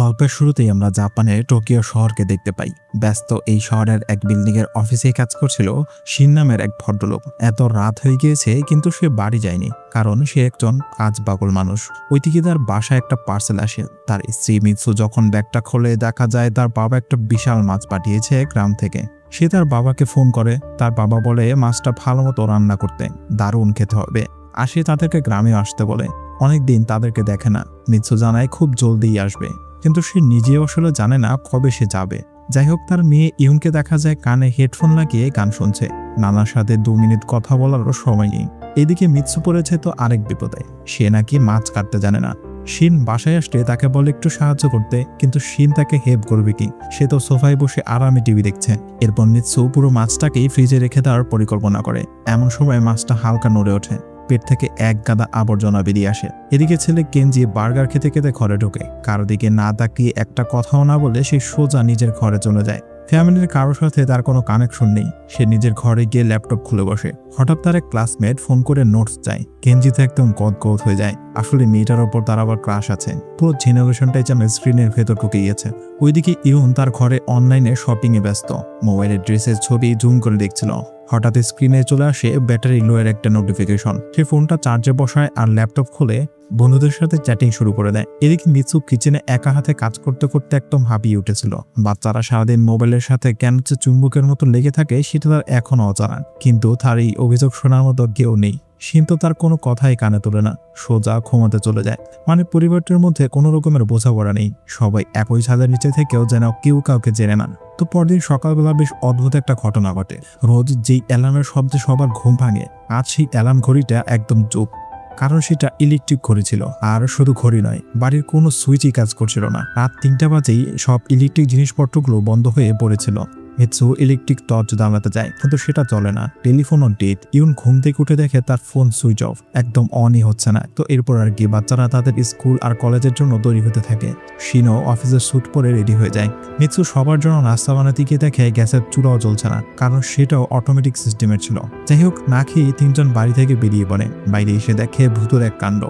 গল্পের শুরুতেই আমরা জাপানের টোকিও শহরকে দেখতে পাই। ব্যস্ত এই শহরের এক বিল্ডিংয়ের অফিসে কাজ করছিল শিন নামের এক ভদ্রলোক। এত রাত হয়ে গিয়েছে কিন্তু সে বাড়ি যায়নি, কারণ সে একজন কাজ পাগল মানুষ। ওইদিকে তার বাসায় একটা পার্সেল আসে। তার স্ত্রী মিৎসু যখন ব্যাগটা খোলে দেখা যায় তার বাবা একটা বিশাল মাছ পাঠিয়েছে গ্রাম থেকে। সে তার বাবাকে ফোন করে। তার বাবা বলে মাছটা ভালো মতো রান্না করতে, দারুণ খেতে হবে। আর সে তাদেরকে গ্রামে আসতে বলে। অনেকদিন তাদেরকে দেখে না। মিৎসু জানায় খুব জলদিই আসবে, কিন্তু সে নিজেও আসলে জানে না কবে সে যাবে। যাই হোক, তার মেয়ে ইউনকে দেখা যায় কানে হেডফোন লাগিয়ে গান শুনছে। নানার সাথে 2 মিনিট কথা বলারও সময় নেই। এদিকে মিৎসু পড়েছে তো আরেক বিপদে। সে নাকি মাছ কাটতে জানে না। শিন বাসায় আসলে তাকে বলে একটু সাহায্য করতে, কিন্তু শিন তাকে হেল্প করবে কি? সে তো সোফায় বসে আরামে টিভি দেখছে। এরপর মিৎসু পুরো মাছটাকেই ফ্রিজে রেখে দেওয়ার পরিকল্পনা করে। এমন সময় মাছটা হালকা নড়ে ওঠে। পেট থেকে এক গাদা আবর্জনা বেরিয়ে আসে। এদিকে ছেলে কেনজি বার্গার খেতে খেতে ঘরে ঢোকে। কারো দিকে না তাকিয়ে একটা কথাও না বলে সে সোজা নিজের ঘরে চলে যায়। ফ্যামিলির কারোর সাথে তার কোনো কানেকশন নেই। সে নিজের ঘরে গিয়ে ল্যাপটপ খুলে বসে। হঠাৎ তার এক ক্লাসমেট ফোন করে নোটস চায়। কেনজি তো একদম গদগদ হয়ে যায়। আসলে মেয়েটার ওপর তার আবার ক্রাশ আছে। পুরো জেনারেশনটাই যেন স্ক্রিনের ভেতর ঢুকে গিয়েছে। ওইদিকে ইউন তার ঘরে অনলাইনে শপিং এ ব্যস্ত। মোবাইলের ড্রেসের ছবি জুম করে দেখছিল। হঠাৎ স্ক্রিনে চলে আসে ব্যাটারি লো এর একটা নোটিফিকেশন। সে ফোনটা চার্জে বসায় আর ল্যাপটপ খুলে বন্ধুদের সাথে চ্যাটিং শুরু করে দেয়। এদিকে মিৎসু কিচেনে একা হাতে কাজ করতে করতে একদম হাঁপিয়ে উঠেছিল। বাচ্চারা সারাদিন মোবাইলের সাথে কেন চুম্বকের মতো লেগে থাকে সেটা তার এখনো অজানা। কিন্তু তার এই অভিযোগ শোনার মতো কেউ নেই। শিন তো তার কোনো কথাই কানে তোলে না, সোজা ঘুমাতে চলে যায়। মানে পরিবারটির মধ্যে কোনো রকমের বোঝাপড়া নেই। সবাই একই ছাদের নিচে থেকেও যেন কেউ কাউকে জেনে না। তো পরদিন সকালবেলা বেশ অদ্ভুত একটা ঘটনা ঘটে। রোজ যেই অ্যালার্মের শব্দে সবার ঘুম ভাঙে, আজ সেই অ্যালার্ম ঘড়িটা একদম চুপ। কারণ সেটা ইলেকট্রিক ঘড়ি ছিল। আর শুধু ঘড়ি নয়, বাড়ির কোনো সুইচই কাজ করছিল না। রাত 3টা বাজেই সব ইলেকট্রিক জিনিসপত্রগুলো বন্ধ হয়ে পড়েছিল। মিৎসু ইলেকট্রিক টর্চ জ্বালাতে যায়, কিন্তু সেটা চলে না। টেলিফোনও ডেড। ইউন ঘুম থেকে উঠে দেখে তার ফোন সুইচ অফ, একদম অনই হচ্ছে না। তো এরপর আর কি, বাচ্চারা তাদের স্কুল আর কলেজের জন্য তৈরি হতে থাকে। শিনও অফিসের স্যুট পরে রেডি হয়ে যায়। মিৎসু সবার জন্য নাস্তা বানাতে গিয়ে দেখে গ্যাসের চুলাও জ্বলছে না, কারণ সেটাও অটোমেটিক সিস্টেমের ছিল। যাই হোক, না খেয়ে 3জন বাড়ি থেকে বেরিয়ে পড়ে। বাইরে এসে দেখে ভূতের এক কাণ্ড।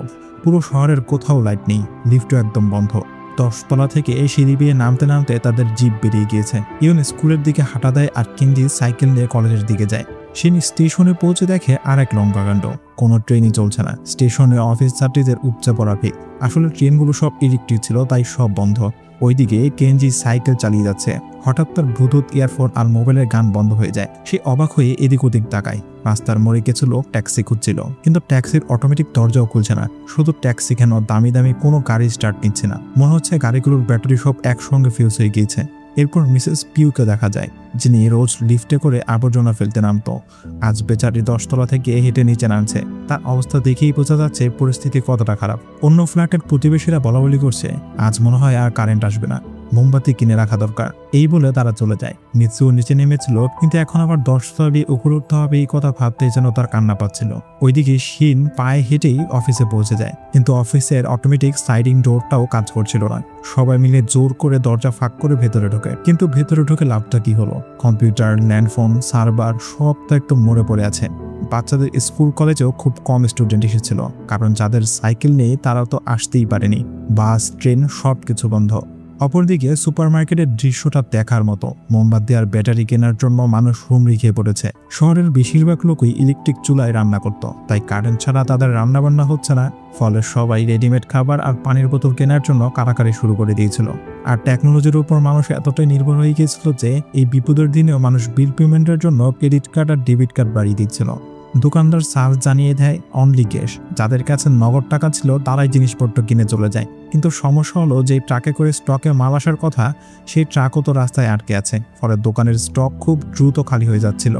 পুরো শহরের কোথাও লাইট নেই, লিফটও একদম বন্ধ। 10 তলা থেকে এই সিঁড়ি বেয়ে নামতে নামতে তাদের জিপ বেরিয়ে গিয়েছে। ইউন স্কুলের দিকে হাঁটা দেয় আর কেনজি সাইকেল নিয়ে কলেজের দিকে যায়। শিন স্টেশনে পৌঁছে দেখে আর এক লম্বা কাণ্ড। কোনো ট্রেনই চলছে না। স্টেশনে অফিস যাত্রীদের উপচে পড়া ভিড়। আসলে ট্রেনগুলো সব ইলেকট্রিক ছিল, তাই সব বন্ধ। ওইদিকে কেনজি সাইকেল চালিয়ে যাচ্ছে। হঠাৎ তার ব্লুটুথ ইয়ারফোন আর মোবাইলের গান বন্ধ হয়ে যায়। সে অবাক হয়ে এদিক ওদিক তাকায়। রাস্তার মোড়ে কিছু লোক ট্যাক্সি খুঁজছিল, কিন্তু ট্যাক্সির অটোমেটিক দরজাও খুলছে না। শুধু ট্যাক্সি কেন, দামি দামি কোনো গাড়ি স্টার্ট নিচ্ছে না। মনে হচ্ছে গাড়িগুলোর ব্যাটারি সব একসঙ্গে ফিউজ হয়ে গিয়েছে। এরপর মিসেস পিউকে দেখা যায়, যিনি রোজ লিফটে করে আবর্জনা ফেলতে নামতো। আজ বেচারি 10 তলা থেকে হেঁটে নিচে নামছে। তার অবস্থা দেখেই বোঝা যাচ্ছে পরিস্থিতি কতটা খারাপ। অন্য ফ্ল্যাটের প্রতিবেশীরা বলাবলি করছে, আজ মনে হয় আর কারেন্ট আসবে না, মোমবাতি কিনে রাখা দরকার। এই বলে তারা চলে যায়। মিৎসু নিচে নেমেছিল, কিন্তু এখন আবার 10 তলা উপরে উঠতে হবে এই কথা ভাবতেই যেন তার কান্না পাচ্ছিল। ওইদিকে শিন পায়ে হেঁটেই অফিসে পৌঁছে যায়, কিন্তু অফিসের অটোমেটিক সাইডিং ডোরটাও কাজ করছিল না। সবাই মিলে জোর করে দরজা ফাঁক করে ভেতরে ঢোকে, কিন্তু ভেতরে ঢুকে লাভটা কি হলো? কম্পিউটার, ল্যান্ডফোন, সার্ভার সব তো একদম মরে পড়ে আছে। বাচ্চাদের স্কুল কলেজেও খুব কম স্টুডেন্ট এসেছিল, কারণ যাদের সাইকেল নেই তারা তো আসতেই পারেনি। বাস, ট্রেন সব কিছু বন্ধ। অপরদিকে সুপারমার্কেটের দৃশ্যটা দেখার মতো। মোমবাতি আর ব্যাটারি কেনার জন্য মানুষ হুমড়ি খেয়ে পড়েছে। শহরের বেশিরভাগ লোকই ইলেকট্রিক চুলায় রান্না করত, তাই কারেন্ট ছাড়া তাদের রান্নাবান্না হচ্ছে না। ফলে সবাই রেডিমেড খাবার আর পানির বোতল কেনার জন্য কাড়াকাড়ি শুরু করে দিয়েছিল। আর টেকনোলজির উপর মানুষ এতটাই নির্ভর হয়ে গিয়েছিল যে এই বিপদের দিনেও মানুষ বিল পেমেন্টের জন্য ক্রেডিট কার্ড আর ডেবিট কার্ড বাড়িয়ে দিচ্ছিল। দোকানদার চার্জ জানিয়ে দেয় অনলি ক্যাশ। যাদের কাছে নগদ টাকা ছিল তারাই জিনিসপত্র কিনে চলে যায়। কিন্তু সমস্যা হলো, যে ট্রাকে করে স্টকে মাল আসার কথা, সেই ট্রাকও তো রাস্তায় আটকে আছে। ফলে দোকানের স্টক খুব দ্রুত খালি হয়ে যাচ্ছিল।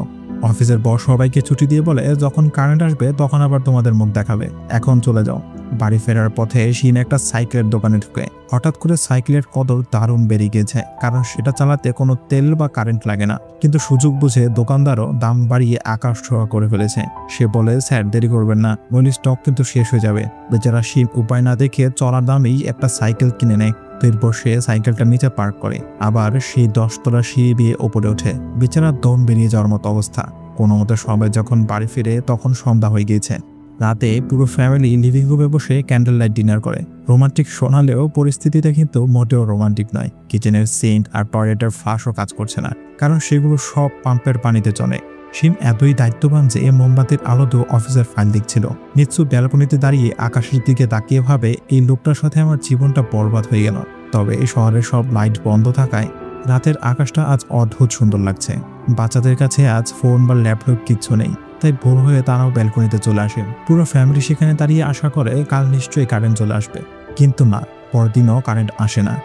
অফিসের বস সবাইকে ছুটি দিয়ে বলে, যখন কারেন্ট আসবে তখন আবার তোমাদের মুখ দেখাবে, এখন চলে যাও। বাড়ি ফেরার পথে শিন একটা সাইকেলের দোকানে ঢুকে। হঠাৎ করে সাইকেলের কদর দারুণ বেড়ে গিয়েছে, কারণ সেটা চালাতে কোনো তেল বা কারেন্ট লাগে না। কিন্তু সুযোগ বুঝে দোকানদারও দাম বাড়িয়ে আকাশ ছোঁয়া করে ফেলেছে। সে বলে, স্যার দেরি করবেন না, নইলে স্টক কিন্তু শেষ হয়ে যাবে। বেচারা শিন উপায় না দেখে চড়া দামেই একটা সাইকেল কিনে নেয়। এরপর সে সাইকেলটা নিচে পার্ক করে, আবার সেই 10 তলা সিঁড়ি দিয়ে ওপরে ওঠে। বেচারা দম বেরিয়ে যাওয়ার মতো অবস্থা। কোনো মতে সবাই যখন বাড়ি ফিরে তখন সন্ধ্যা হয়ে গিয়েছে। রাতে পুরো ফ্যামিলি লিভিং রুমে বসে ক্যান্ডেল লাইট ডিনার করে। রোমান্টিক শোনালেও পরিস্থিতিটা কিন্তু মোটেও রোমান্টিক নয়। কিচেনের সেন্ট আর টয়লেটের ফ্লাশও কাজ করছে না, কারণ সেগুলো সব পাম্পের পানিতে চলে। শিন এতই দায়িত্ববান যে মোমবাতির আলোতেও অফিসের ফাইল দেখছিল। মিৎসু ব্যালকনিতে দাঁড়িয়ে আকাশের দিকে তাকিয়ে ভাবে, এই লোকটার সাথে আমার জীবনটা বরবাদ হয়ে গেল। তবে শহরের সব লাইট বন্ধ থাকায় রাতের আকাশটা আজ অদ্ভুত সুন্দর লাগছে। বাচ্চাদের কাছে আজ ফোন বা ল্যাপটপ কিচ্ছু নেই, তাই ভোর হয়ে তারাও ব্যালকনিতে চলে আসে। পুরো ফ্যামিলি সেখানে দাঁড়িয়ে আশা করে কাল নিশ্চয়ই কারেন্ট চলে আসবে, কিন্তু না, পরদিনও কারেন্ট আসে না।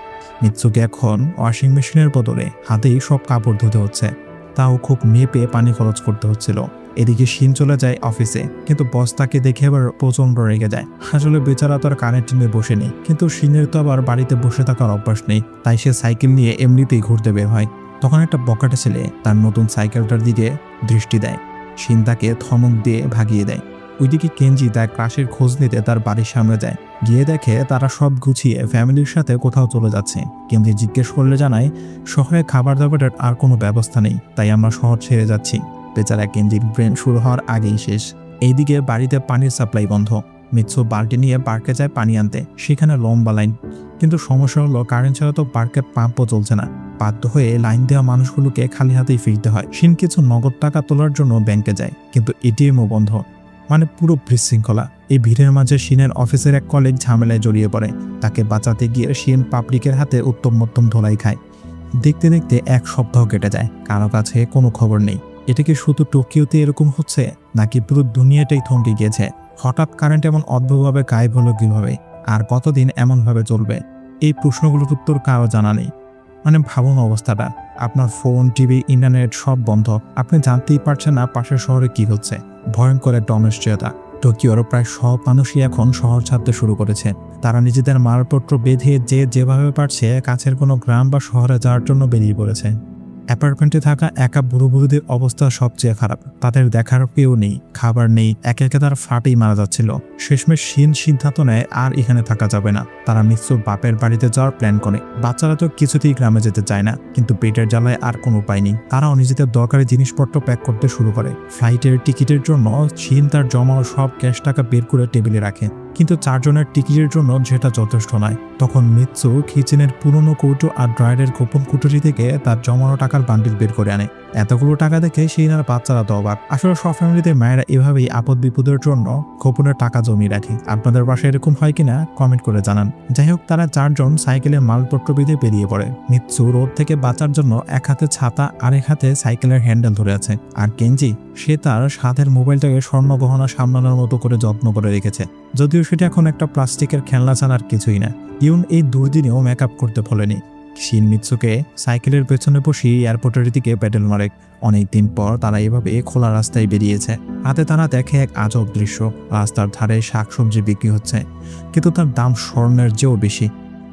মিৎসুকে এখন ওয়াশিং মেশিনের বদলে হাতেই সব কাপড় ধুতে হচ্ছে, তাও খুব মেপে পানি খরচ করতে হচ্ছিল। এদিকে শিন চলে যায় অফিসে, কিন্তু বস তাকে দেখে আবার প্রচন্ড রেগে যায়। আসলে বেচারা তো আর কারেন্ট নিয়ে বসে নেই, কিন্তু শিনের তো আবার বাড়িতে বসে থাকার অভ্যাস নেই, তাই সে সাইকেল নিয়ে এমনিতেই ঘুরতে বের হয়। তখন একটা বকাটে ছেলে তার নতুন সাইকেলটার দিকে দৃষ্টি দেয়। শিন তাকে ধমক দিয়ে ভাগিয়ে দেয়। ওইদিকে কেনজি তার ক্রাশের খোঁজ নিতে তার বাড়ির সামনে যায়। গিয়ে দেখে তারা সব গুছিয়ে ফ্যামিলির সাথে কোথাও চলে যাচ্ছে। কেনজি জিজ্ঞেস করলে জানায়, শহরে খাবার দাবারের আর কোনো ব্যবস্থা নেই, তাই আমরা শহর ছেড়ে যাচ্ছি। বেচারা কেনজির ব্রেন শুরু হওয়ার আগেই শেষ। এইদিকে বাড়িতে পানির সাপ্লাই বন্ধ। মিৎসু বাল্টি নিয়ে পার্কে যায় পানি আনতে, সেখানে লম্বা লাইন। কিন্তু সমস্যা হলো কারেন্ট ছাড়া তো পার্কের পাম্পও চলছে না। বাধ্য হয়ে লাইন দেওয়া মানুষগুলোকে খালি হাতেই ফিরতে হয়। শিন কিছু নগদ টাকা তোলার জন্য ব্যাংকে যায়, কিন্তু এটিএমও বন্ধ। মানে পুরো বিশৃঙ্খলা। এই ভিড়ের মাঝে শিনের অফিসের এক কলিগ ঝামেলায় জড়িয়ে পড়ে। তাকে বাঁচাতে গিয়ে শিন পাবলিকের হাতে উত্তম মধ্যম ধোলাই খায়। দেখতে দেখতে এক সপ্তাহ কেটে যায়, কারো কাছে কোনো খবর নেই। এটা কি শুধু টোকিওতে এরকম হচ্ছে, নাকি পুরো দুনিয়াটাই থমকে গিয়েছে? হঠাৎ কারেন্ট এমন অদ্ভুতভাবে গায়েব হলো কিভাবে, আর কতদিন এমনভাবে চলবে? এই প্রশ্নগুলোর উত্তর কারো জানা নেই। মানে ভাবুন অবস্থাটা, আপনার ফোন, টিভি, ইন্টারনেট সব বন্ধ, আপনি জানতেই পারছেন না পাশের শহরে কি হচ্ছে। ভয়ঙ্কর একটা অনিশ্চয়তা। টোকিওর প্রায় সব মানুষই এখন শহর ছাড়তে শুরু করেছে। তারা নিজেদের মালপত্র বেঁধে যে যেভাবে পারছে কাছের কোনো গ্রাম বা শহরে যাওয়ার জন্য বেরিয়ে পড়েছে। অ্যাপার্টমেন্টে থাকা একা বুড়ো বুড়োদের অবস্থা সবচেয়ে খারাপ। তাদের দেখার কেউ নেই, খাবার নেই, একে একে তারা ফাটেই মারা যাচ্ছিল। শেষমেশ শিন সিদ্ধান্ত নেয় আর এখানে থাকা যাবে না। তারা মিৎসুর বাপের বাড়িতে যাওয়ার প্ল্যান করে। বাচ্চারা তো কিছুতেই গ্রামে যেতে চায় না, কিন্তু পেটের জ্বালায় আর কোনো উপায় নেই। তারাও নিজেদের দরকারি জিনিসপত্র প্যাক করতে শুরু করে। ফ্লাইটের টিকিটের জন্য শিন তার জমানো সব ক্যাশ টাকা বের করে টেবিলে রাখে, কিন্তু 4 জনের টিকিটের জন্য যেটা যথেষ্ট নয়। তখন মিৎসু কিচেনের পুরনো কৌটো আর ড্রয়ারের গোপন কুটুরি থেকে তার জমানো টাকার বান্ডিল বের করে আনে। এতগুলো টাকা দেখে সেই আর বাচ্চারা তো অবাক। আসলে সব ফ্যামিলিতে মায়েরা এভাবেই আপদ বিপদের জন্য গোপনে টাকা জমিয়ে রাখে। আপনাদের বাসায় এরকম হয় কিনা কমেন্ট করে জানান। যাই হোক, তারা 4 জন সাইকেলে মালপত্র বেঁধে বেরিয়ে পড়ে। মিৎসু রোদ থেকে বাঁচার জন্য এক হাতে ছাতা আর এক হাতে সাইকেলের হ্যান্ডেল ধরে আছে। আর কেনজি, সে তার সাথের মোবাইলটাকে স্বর্ণ গহনা সামলানোর মতো করে যত্ন করে রেখেছে, যদিও সেটা এখন একটা প্লাস্টিকের খেলনা ছাড়ার কিছুই না। ইউন এই দুদিনেও মেকআপ করতে ভোলেনি। শিন মিৎসুকে সাইকেলের পেছনে বসিয়ে এয়ারপোর্টের দিকে প্যাডেল মারে। অনেকদিন পর তারা এভাবে খোলা রাস্তায় বেরিয়েছে। হাতে তারা দেখে এক আজব দৃশ্য। রাস্তার ধারে শাকসবজি বিক্রি হচ্ছে, কিন্তু তার দাম স্বর্ণের চেয়েও বেশি।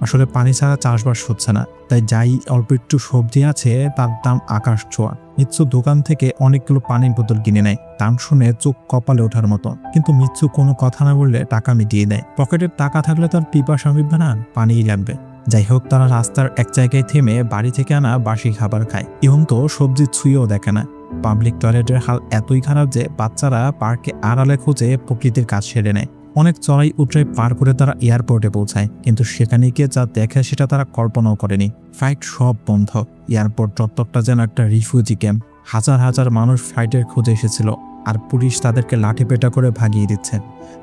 আসলে পানি ছাড়া চাষবাস হচ্ছে না, তাই যাই অল্প একটু সবজি আছে তার দাম আকাশ ছোঁয়া। মিৎসু দোকান থেকে অনেকগুলো পানির বোতল কিনে নেয়। দাম শুনে চোখ কপালে ওঠার মতো, কিন্তু মিৎসু কোনো কথা না বললে টাকা মিটিয়ে দেয়। পকেটের টাকা থাকলে তার পিপাসা মিটবে না, পানিই লাগবে। যাই হোক, তারা রাস্তার এক জায়গায় থেমে বাড়ি থেকে আনা বাসি খাবার খায়। ইহন তো সবজি ছুঁয়েও দেখে না। পাবলিক টয়লেটের হাল এতই খারাপ যে বাচ্চারা পার্কে আড়ালে খুঁজে প্রকৃতির কাজ সেরে নেয়। অনেক চড়াই উতরাই পার করে তারা এয়ারপোর্টে পৌঁছায়, কিন্তু সেখানে গিয়ে যা দেখে সেটা তারা কল্পনাও করেনি। ফ্লাইট সব বন্ধ। এয়ারপোর্ট চত্বরটা যেন একটা রিফিউজি ক্যাম্প। হাজার হাজার মানুষ ফ্লাইটের খোঁজে এসেছিল, আর পুলিশ তাদেরকে লাঠিপেটা করে ভাগিয়ে দিচ্ছে।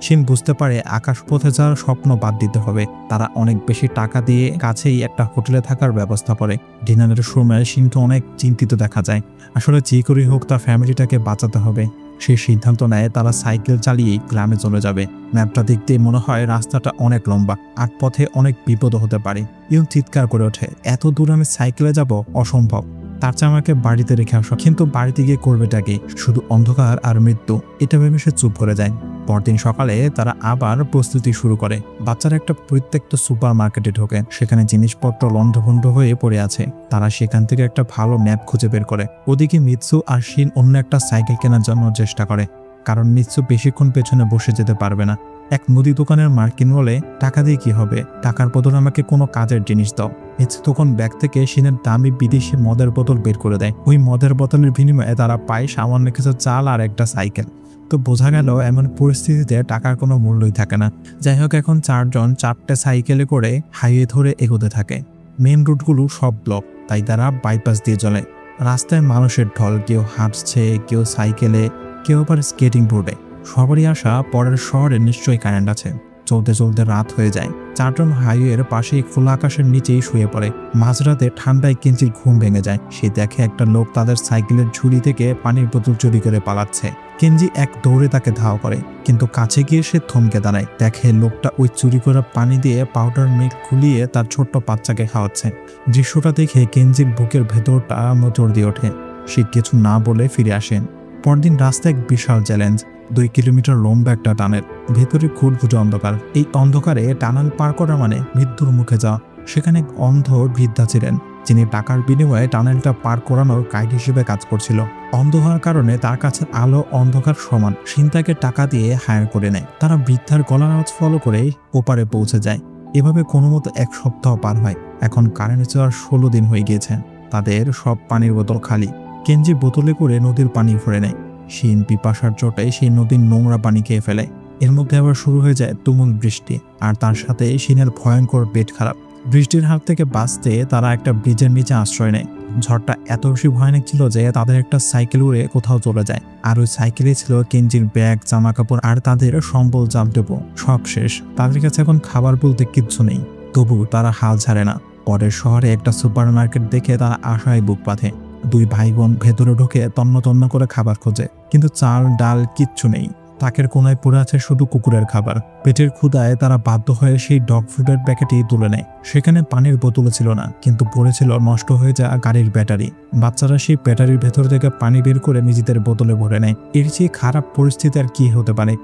শিন বুঝতে পারে আকাশপথে যাওয়ার স্বপ্ন বাদ দিতে হবে। তারা অনেক বেশি টাকা দিয়ে কাছেই একটা হোটেলে থাকার ব্যবস্থা করে। ডিনারের সময় শিনকে অনেক চিন্তিত দেখা যায়। আসলে যে করেই হোক তার ফ্যামিলিটাকে বাঁচাতে হবে। সে সিদ্ধান্ত নেয় তারা সাইকেল চালিয়েই গ্রামে চলে যাবে। ম্যাপটা দেখতে মনে হয় রাস্তাটা অনেক লম্বা আর পথে অনেক বিপদ হতে পারে। ইউন চিৎকার করে ওঠে, এত দূর আমি সাইকেলে যাব, অসম্ভব। তার চেয়ে আমাকে বাড়িতে রেখে আসো। কিন্তু বাড়িতে গিয়ে করবেটাকে? শুধু অন্ধকার আর মৃত্যু। এটা ভেবে সে চুপ করে যায়। পরদিন সকালে তারা আবার প্রস্তুতি শুরু করে। বাচ্চারা একটা পরিত্যক্ত সুপার মার্কেটে ঢোকে। সেখানে জিনিসপত্র লন্ডভন্ড হয়ে পড়ে আছে। তারা সেখান থেকে একটা ভালো ম্যাপ খুঁজে বের করে। ওদিকে মিৎসু আর শিন অন্য একটা সাইকেল কেনার জন্য চেষ্টা করে। কারণ মিৎসু বেশিক্ষণ পেছনে বসে যেতে পারবে না। এক মুদি দোকানের মার্কিন বলে, টাকা দিয়ে কি হবে, টাকার বদলে আমাকে কোনো কাজের জিনিস দাও। মিৎসু তখন ব্যাগ থেকে শিনের দামি বিদেশি মদের বোতল বের করে দেয়। ওই মদের বোতলের বিনিময়ে তারা পায় সামান্য কিছু চাল আর একটা সাইকেল। তো বোঝা গেল এমন পরিস্থিতিতে টাকার কোনো মূল্যই থাকে না। যাই হোক, এখন চারজন 4টে সাইকেলে করে হাইওয়ে ধরে এগোতে থাকে। মেন রুটগুলো সব ব্লক, তাই তারা বাইপাস দিয়ে চলে। রাস্তায় মানুষের ঢল, কেউ হাঁটছে, কেউ সাইকেলে, কেউ আবার স্কেটিং বোর্ডে। সবারই আশা পরের শহরে নিশ্চয়ই কারেন্ট আছে। চলতে চলতে রাত হয়ে যায়। চারজন হাইওয়ের পাশে খোলা আকাশের নিচেই শুয়ে পড়ে। মাঝরাতে ঠান্ডায় কেঞ্চির ঘুম ভেঙে যায়। সে দেখে একটা লোক তাদের সাইকেলের ঝুড়ি থেকে পানির বোতল চুরি করে পালাচ্ছে। কেঞ্জি এক দৌড়ে তাকে ধাওয়া করে, কিন্তু কাছে গিয়ে সে থমকে দাঁড়ায়। দেখে লোকটা ওই চুরি করা পানি দিয়ে পাউডার মিল্ক খুলিয়ে তার ছোট্ট বাচ্চাকে খাওয়াচ্ছে। দৃশ্যটা দেখে কেঞ্জির বুকের ভেতরটা মোচড় দিয়ে ওঠে। সে কিছু না বলে ফিরে আসেন। পরদিন রাস্তায় এক বিশাল চ্যালেঞ্জ। 2 কিলোমিটার লম্বা একটা টানেল, ভেতরে খুঁটখুঁটে অন্ধকার। এই অন্ধকারে টানেল পার করা মানে মৃত্যুর মুখে যাওয়া। সেখানে এক অন্ধ বৃদ্ধা ছিলেন, যিনি টাকার বিনিময়ে টানেলটা পার করানোর গাইড হিসেবে কাজ করছিল। অন্ধ হওয়ার কারণে তার কাছে আলো অন্ধকার সমান। শিন তাকে টাকা দিয়ে হায়ার করে নেয়। তারা বৃদ্ধার গলার আওয়াজ ফলো করে ওপারে পৌঁছে যায়। এভাবে কোনো মতো 1 সপ্তাহ পার হয়। এখন কারেন্ট যাওয়ার 16 দিন হয়ে গিয়েছে। তাদের সব পানির বোতল খালি। কেঞ্জি বোতলে করে নদীর পানি ভরে নেয়। শিন পিপাসার চোটে সেই নদীর নোংরা পানি খেয়ে ফেলে। এর মধ্যে আবার শুরু হয়ে যায় তুমুল বৃষ্টি, আর তার সাথে শিনের ভয়ঙ্কর পেট খারাপ। বৃষ্টির হাত থেকে বাঁচতে তারা একটা ব্রিজের নিচে আশ্রয় নেয়। ঝড়টা এত বেশি ভয়ানক ছিল যে তাদের একটা সাইকেল উড়ে কোথাও চলে যায়। আর ওই সাইকেলে ছিল কেঞ্জির ব্যাগ, জামা কাপড় আর তাদের সম্বল জামটেপো। সব শেষ। তাদের কাছে এখন খাবার বলতে কিচ্ছু নেই। তবু তারা হাল ছাড়ে না। পরের শহরে একটা সুপার মার্কেট দেখে তারা আশায় বুক বাঁধে। 2 ভাই বোন ভেতরে ঢুকে তন্ন তন্ন করে খাবার খোঁজে, কিন্তু চাল ডাল কিচ্ছু নেই। তাকের কোনায় পড়ে আছে শুধু কুকুরের খাবার। পেটের ক্ষুধায় তারা বাধ্য হয়ে সেই ডগ ফুডের প্যাকেটই তুলে নেয়। সেখানে পানির বোতল ছিল না, কিন্তু পড়েছিল নষ্ট হয়ে যাওয়া গাড়ির ব্যাটারি। বাচ্চারা সেই ব্যাটারির ভেতর থেকে পানি বের করে নিজেদের বোতলে ভরে নেয়। এর চেয়ে খারাপ পরিস্থিতি আর কি হতে পারে।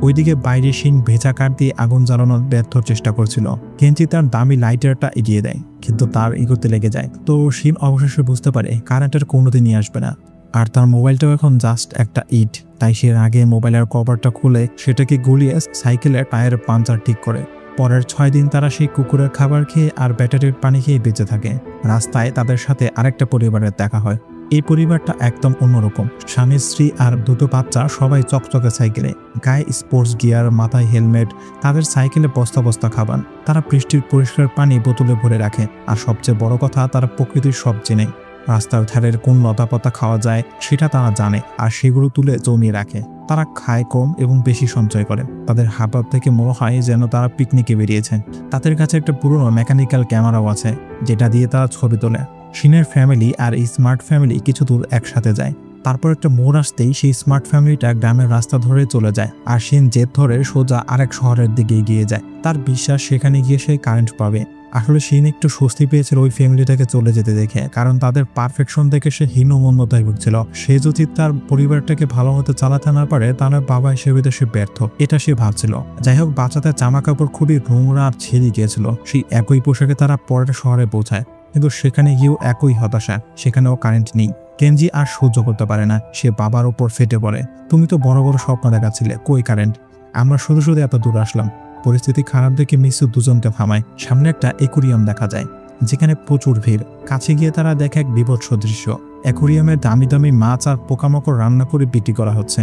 ওইদিকে বাইরে শিন ভেজা কাঠ দিয়ে আগুন জ্বালানোর ব্যর্থ চেষ্টা করছিল। কেঞ্জি তার দামি লাইটারটা এগিয়ে দেয়, কিন্তু তার ইগোতে লেগে যায়। তো শিন অবশেষে বুঝতে পারে কারেন্টের কোনোদিনই আসবে না। আর তার মোবাইলটাও এখন জাস্ট একটা ইট। তাই সে আগে মোবাইলের কভারটা খুলে সেটাকে গলিয়ে সাইকেলের টায়ারের পাঞ্চার ঠিক করে। পরের 6 দিন তারা সেই কুকুরের খাবার খেয়ে আর ব্যাটারির পানি খেয়ে বেঁচে থাকে। রাস্তায় তাদের সাথে আরেকটা পরিবারের দেখা হয়। এই পরিবারটা একদম অন্যরকম। স্বামী, স্ত্রী আর 2টো বাচ্চা, সবাই চকচকে সাইকেলে, গায়ে স্পোর্টস গিয়ার, মাথায় হেলমেট। তাদের সাইকেলে বস্তা বস্তা খাবার। তারা বৃষ্টির পরিষ্কার পানি বোতলে ভরে রাখে। আর সবচেয়ে বড় কথা, তারা প্রকৃতির সব চেনে। রাস্তার ধারের কোন লতাপাতা খাওয়া যায় সেটা তারা জানে, আর সেগুলো তুলে জমিয়ে রাখে। তারা খায় কম এবং বেশি সঞ্চয় করে। তাদের হাবভাব থেকে মনে হয় যেন তারা পিকনিকে বেরিয়েছে। তাদের কাছে একটা পুরনো মেকানিক্যাল ক্যামেরাও আছে, যেটা দিয়ে তারা ছবি তোলে। শিনের ফ্যামিলি আর এই স্মার্ট ফ্যামিলি কিছু দূর একসাথে যায়। তারপর একটা মোড় আসতেই সেই স্মার্ট ফ্যামিলিটা গ্রামের রাস্তা ধরে চলে যায়, আর শিন জেদ ধরে সোজা আরেক শহরের দিকে এগিয়ে যায়। তার বিশ্বাস সেখানে গিয়ে সে কারেন্ট পাবে। আসলে শিন একটু স্বস্তি পেয়েছিল ওই ফ্যামিলিটাকে চলে যেতে দেখে, কারণ তাদের পারফেকশন দেখে সে হীনমন্যতায় ভুগছিল। সে যদি তার পরিবারটাকে ভালো মতো চালাতে না পারে, তাহলে বাবা হিসেবে সে ব্যর্থ, এটা সে ভাবছিল। যাই হোক, বাচ্চাদের জামা কাপড় খুবই নোংরা আর ছেড়ে গিয়েছিল। সেই একই পোশাকে তারা পরের শহরে পৌঁছায়, কিন্তু সেখানে গিয়েও একই হতাশা। সেখানেও কারেন্ট নেই। কেঞ্জি আর সহ্য করতে পারে না। সে বাবার ওপর ফেটে পড়ে। তুমি তো বড় বড় স্বপ্ন দেখাচ্ছিলে, কই কারেন্ট? আমরা শুধু শুধু এত দূর আসলাম। পরিস্থিতি খারাপ দেখে মিসু দুজনকে থামায়। সামনে একটা অ্যাকুরিয়াম দেখা যায়, যেখানে প্রচুর ভিড়। কাছে গিয়ে তারা দেখে এক বিভৎস দৃশ্য। অ্যাকুরিয়ামে দামি দামি মাছ আর পোকামাকড় রান্না করে বিক্রি করা হচ্ছে।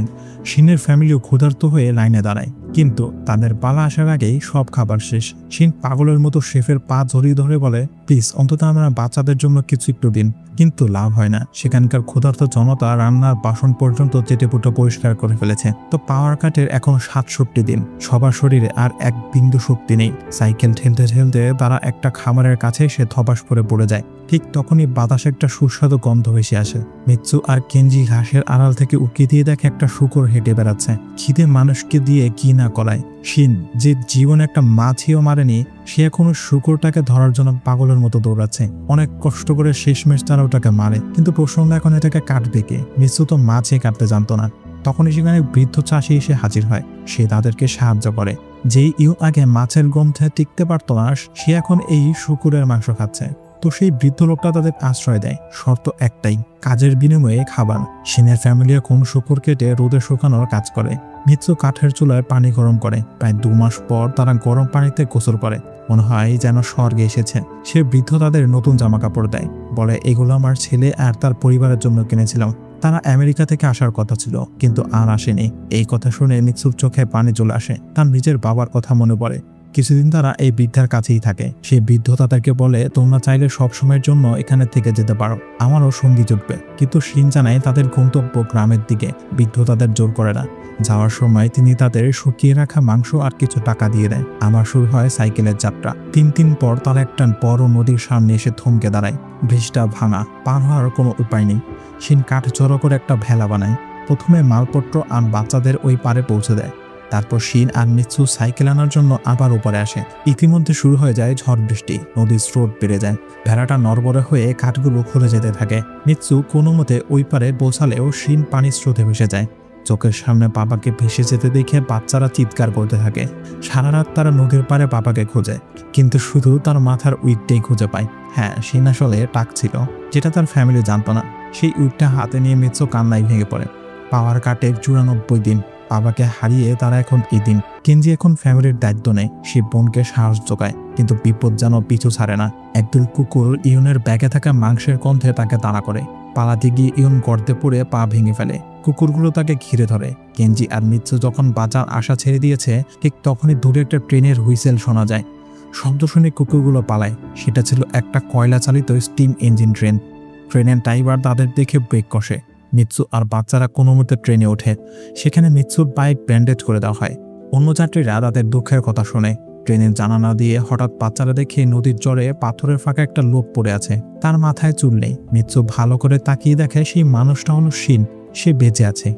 শিনের ফ্যামিলিও ক্ষুধার্ত হয়ে লাইনে দাঁড়ায়, কিন্তু তাদের পালা আসার আগেই সব খাবার শেষ। শিন পাগলের মতো শেফের পা জড়িয়ে ধরে বলে, প্লিজ অন্তত আমরা বাচ্চাদের জন্য কিছু একটু দিন। কিন্তু লাভ হয় না। সেখানকার ক্ষুধার্ত জনতা রান্নার বাসন পর্যন্ত চেটেপুটো পরিষ্কার করে ফেলেছে। তো পাওয়ার কাটের এখন 67 দিন। সবার শরীরে আর এক বিন্দু শক্তি নেই। সাইকেল ঠেলতে ঠেলতে তারা একটা খামারের কাছে এসে ধপাস করে পড়ে যায়। ঠিক তখনই বাতাসে একটা সুস্বাদু গন্ধ ভেসে আসে। মিৎসু আর কেঞ্জি ঘাসের আড়াল থেকে উঁকি দিয়ে দেখে একটা শূকর হেঁটে বেড়াচ্ছে। খিদে মানুষকে দিয়ে কি না করায়। শিন, যে জীবন একটা মাছিও মারেনি, সে এখনো শূকরটাকে ধরার জন্য পাগলের মতো দৌড়াচ্ছে। অনেক কষ্ট করে শেষমেশ তারা ওটাকে মারে, কিন্তু প্রসঙ্গ এখন এটাকে কাটবে কে? মিৎসু তো মাছে কাটতে জানতো না। তখনই সেখানে বৃদ্ধ চাষি এসে হাজির হয়। সে তাদেরকে সাহায্য করে। যেই আগে মাছের গন্ধে টিকতে পারত না, সে এখন এই শূকরের মাংস খাচ্ছে। তো সেই বৃদ্ধ লোকটা তাদের আশ্রয় দেয়, শর্ত একটাই, কাজের বিনিময়ে খাবার। শিনের ফ্যামিলি এখন শুকর কেটে রোদে শুকানোর কাজ করে। মিৎসু কাঠের চুলায় পানি গরম করে। প্রায় 2 মাস পর তারা গরম পানিতে গোসল করে, মনে হয় যেন স্বর্গে এসেছে। সে বৃদ্ধ তাদের নতুন জামা কাপড় দেয়, বলে এগুলো আমার ছেলে আর তার পরিবারের জন্য কিনেছিলাম। তারা আমেরিকা থেকে আসার কথা ছিল, কিন্তু আর আসেনি। এই কথা শুনে মিৎসুর চোখে পানি চলে আসে। তার নিজের বাবার কথা মনে পড়ে। কিছুদিন তারা এই বৃদ্ধার কাছেই থাকে। সেই বৃদ্ধ তাদেরকে বলে, তোমরা চাইলে সব সময়ের জন্য এখানে থেকে যেতে পারো, আমারও সঙ্গী জুটবে। কিন্তু শিন জানায় তাদের গন্তব্য গ্রামের দিকে। বৃদ্ধ তাদের জোর করে না। যাওয়ার সময় তিনি তাদের শুকিয়ে রাখা মাংস আর কিছু টাকা দিয়ে দেয়। আবার শুরু হয় সাইকেলের যাত্রা। 3 দিন পর তারা একটা বড় নদীর সামনে এসে থমকে দাঁড়ায়। ব্রিজটা ভাঙা, পার হওয়ার কোনো উপায় নেই। শিন কাঠ জড়ো করে একটা ভেলা বানায়। প্রথমে মালপত্র আর বাচ্চাদের ওই পারে পৌঁছে দেয়। তারপর শিন আর মিৎসু সাইকেল আনার জন্য আবার উপরে আসে। ইতিমধ্যে শুরু হয়ে যায় ঝড় বৃষ্টি, নদীর স্রোত বেড়ে যায়। ভেড়াটা নড়বড়ে হয়ে কাঠগুলো খুলে যেতে থাকে। মিৎসু কোনো মতে ওই পারে পৌঁছালেও শিন পানির স্রোতে ভেসে যায়। চোখের সামনে বাবাকে ভেসে যেতে দেখে বাচ্চারা চিৎকার করতে থাকে। সারা রাত তারা নদীর পাড়ে বাবাকে খোঁজে, কিন্তু শুধু তার মাথার উইকটাই খুঁজে পায়। হ্যাঁ, শিন আসলে টাক ছিল, যেটা তার ফ্যামিলি জানতো না। সেই উইকটা হাতে নিয়ে মিৎসু কান্নায় ভেঙে পড়ে। পাওয়ার কাটের 94 দিন। বাবাকে হারিয়ে তারা এখন এই দিন। কেনজি এখন ফ্যামিলির দায়িত্ব নেয়। সে বোনকে সাহস যোগায়, কিন্তু বিপদ যেন পিছু ছাড়ে না। একদল কুকুর ইউনের ব্যাগে থাকা মাংসের গন্ধে তাকে তাড়া করে। পালাতে গিয়ে ইউন গর্তে পড়ে পা ভেঙে ফেলে। কুকুরগুলো তাকে ঘিরে ধরে। কেনজি আর মিৎসু যখন বাঁচার আশা ছেড়ে দিয়েছে, ঠিক তখনই দূরে একটা ট্রেনের হুইসেল শোনা যায়। শব্দ শুনে কুকুরগুলো পালায়। সেটা ছিল একটা কয়লা চালিত স্টিম ইঞ্জিন ট্রেন। ট্রেনের ড্রাইভার তাদের দেখে ব্রেক কষে। মিৎসু আর বাচ্চারা কোনো মতে ট্রেনে ওঠে। সেখানে মিৎসুর বাইক ব্যান্ডেজ করে দেওয়া হয়। অন্য যাত্রীরা তাদের দুঃখের কথা শোনে। ট্রেনের জানালা দিয়ে হঠাৎ বাচ্চারা দেখে নদীর জলে পাথরের ফাঁকা একটা লোক পড়ে আছে। তার মাথায় চুল নেই। মিৎসু ভালো করে তাকিয়ে দেখে সেই মানুষটা হলো শিন। সে বেঁচে আছে।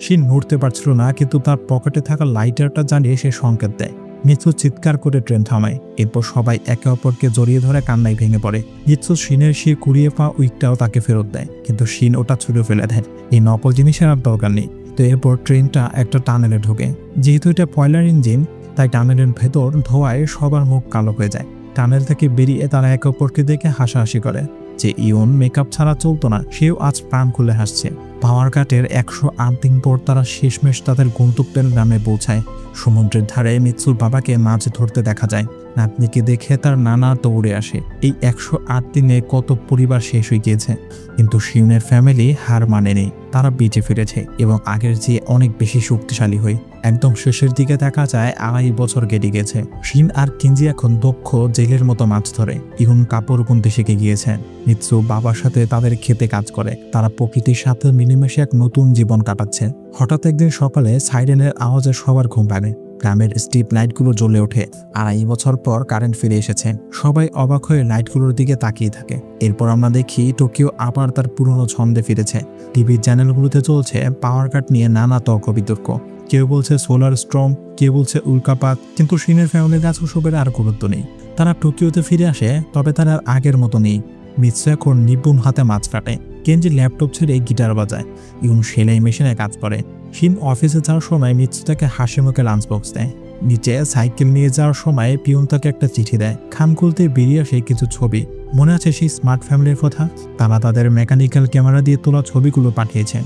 শিন নড়তে পারছিল না, কিন্তু তার পকেটে থাকা লাইটারটা জ্বালিয়ে সে সংকেত দেয়। মিৎসু চিৎকার করে ট্রেন থামায়। এরপর সবাই একে অপরকে জড়িয়ে ধরে কান্নায় ভেঙে পড়ে। মিৎসু শিনের সেই কুড়িয়ে পাওয়া উইকটাও তাকে ফেরত দেয়, কিন্তু শিন ওটা ছুঁড়ে ফেলে দেয়। এই নকল জিনিসের আর দরকার নেই। তো এরপর ট্রেনটা একটা টানেলে ঢোকে। যেহেতু এটা পয়লার ইঞ্জিন, তাই টানেলের ভেতর ধোঁয়ায় সবার মুখ কালো হয়ে যায়। টানেল থেকে বেরিয়ে তারা একে অপরকে দেখে হাসাহাসি করে। যে ইউন মেকআপ ছাড়া চলতো না, সেও আজ প্রাণ খুলে হাসছে। পাওয়ার কাটের 108 দিন পর তারা শেষমেশ তাদের গন্তব্যের গ্রামে পৌঁছায়। সমুদ্রের ধারে মিৎসুর বাবাকে মাছ ধরতে দেখা যায়। নাতনিকে দেখে তার নানা দৌড়ে আসে। এই 108 দিনে কত পরিবার শেষ হয়ে গিয়েছে, কিন্তু শিউনের ফ্যামিলি হার মানেনি। তারা বেঁচে ফিরেছে এবং আগের চেয়ে অনেক বেশি শক্তিশালী হয়ে। একদম শেষের দিকে দেখা যায় 2.5 বছর কেটে গেছে। শিন আর কেনজি এখন দক্ষ জেলের মতো মাছ ধরে। ইহুন কাপড় বুনতে শিখে গিয়েছে। মিৎসু বাবার সাথে তাদের খেতে কাজ করে। তারা প্রকৃতির সাথে মিলেমিশে এক নতুন জীবন কাটাচ্ছে। হঠাৎ একদিন সকালে সাইরেনের আওয়াজে সবার ঘুম ভাঙে। গ্রামের স্ট্রিট লাইটগুলো জ্বলে ওঠে। 2.5 বছর পর কারেন্ট ফিরে এসেছে। সবাই অবাক হয়ে লাইটগুলোর দিকে তাকিয়ে থাকে। এরপর আমরা দেখি টোকিও আবার তার পুরনো ছন্দে ফিরেছে। টিভির চ্যানেলগুলোতে চলছে পাওয়ার কাট নিয়ে নানা তর্ক বিতর্ক। কেউ বলছে সোলার স্টর্ম, কেউ বলছে উল্কাপাত, কিন্তু শিনের ফ্যামিলির কাছে ওসবের আর গুরুত্ব নেই। তারা টোকিওতে ফিরে আসে, তবে তারা আর আগের মতো নেই। মিৎসু এখন নিপুণ হাতে মাছ কাটে। কেনজি ল্যাপটপ ছেড়ে গিটার বাজায়। ইউন সেলাই মেশিনে কাজ করে। শিন অফিসে যাওয়ার সময় মিৎসু তাকে হাসি মুখে লাঞ্চ বক্স দেয়। নিচে সাইকেল নিয়ে যাওয়ার সময় পিয়ন তাকে একটা চিঠি দেয়। খাম খুলতে বেরিয়ে আসে কিছু ছবি। মনে আছে সেই স্মার্ট ফ্যামিলির কথা? তারা তাদের মেকানিক্যাল ক্যামেরা দিয়ে তোলা ছবিগুলো পাঠিয়েছেন।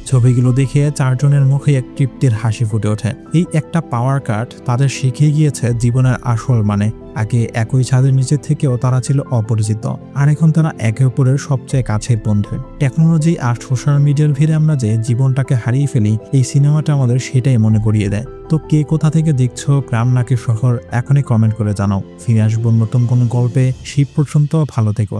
ছবিগুলো দেখে 4 জনের মুখে এক তৃপ্তির হাসি ফুটে ওঠে। এই একটা পাওয়ার কাট তাদের শিখিয়ে গিয়েছে জীবনের আসল মানে। আগে একই ছাদের নিচে থেকেও তারা ছিল অপরিচিত, আর এখন তারা একে অপরের সবচেয়ে কাছের বন্ধু। টেকনোলজি আর সোশ্যাল মিডিয়ার ভিড়ে আমরা যে জীবনটাকে হারিয়ে ফেলি, এই সিনেমাটা আমাদের সেটাই মনে করিয়ে দেয়। তো কে কোথা থেকে দেখছো, গ্রাম নাকি শহর, এখনই কমেন্ট করে জানাও। ফিরে আসবো নতুন কোনো গল্পে। সেই পর্যন্ত ভালো থেকো।